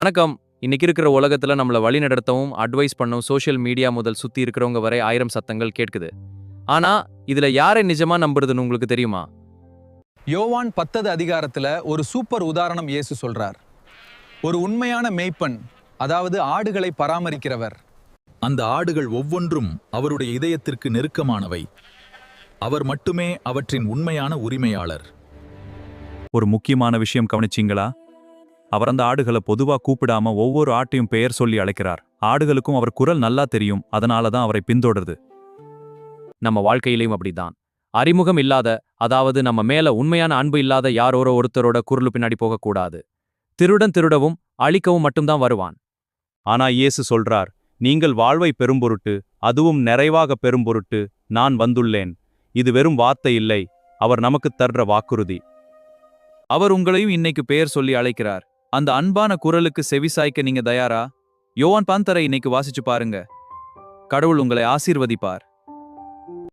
வணக்கம். இன்னைக்கு இருக்கிற உலகத்துல நம்மள வழி நடத்தவும், அட்வைஸ் பண்ணவும் சோஷியல் மீடியா முதல் சுத்தி இருக்கிறவங்க வரை 1000 சத்தங்கள் கேட்குது. ஆனா, இதுல யாரை நிஜமா நம்புறதுன்னு உங்களுக்கு தெரியுமா? யோவான் 10 அதிகாரத்துல ஒரு சூப்பர் உதாரணம் இயேசு சொல்றார். ஒரு உண்மையான மேய்ப்பன், அதாவது ஆடுகளை பராமரிக்கிறவர். அந்த ஆடுகள் ஒவ்வொன்றும் அவருடைய இதயத்திற்கு நெருக்கமானவை. அவர் மட்டுமே அவற்றின் உண்மையான உரிமையாளர். ஒரு முக்கியமான விஷயம் கவனிச்சிங்களா? அவர் அந்த ஆடுகளை பொதுவா கூப்பிடாம ஒவ்வொரு ஆட்டையும் பெயர் சொல்லி அழைக்கிறார். ஆடுகளுக்கும் அவர் குரல் நல்லா தெரியும், அதனால தான் அவரை பின்தொடருது. நம்ம வாழ்க்கையிலையும் அப்படிதான். அறிமுகம் இல்லாத, அதாவது நம்ம மேல உண்மையான அன்பு இல்லாத யாரோரோ ஒருத்தரோட குரலு பின்னாடி போகக்கூடாது. திருடன் திருடவும், அழிக்கவும் மட்டும்தான் வருவான். ஆனா இயேசு சொல்றார், நீங்கள் வாழ்வை பெறும்பொருட்டு, அதுவும் நிறைவாக பெறும்பொருட்டு நான் வந்துள்ளேன். இது வெறும் வார்த்தை இல்லை, அவர் நமக்குத் தர்ற வாக்குறுதி. அவர் உங்களையும் இன்னைக்கு பெயர் சொல்லி அழைக்கிறார். அந்த அன்பான குரலுக்கு செவிசாய்க்க நீங்க தயாரா? யோவான் 10 இன்னைக்கு வாசிச்சு பாருங்க. கடவுள் உங்களை ஆசீர்வதிப்பார்.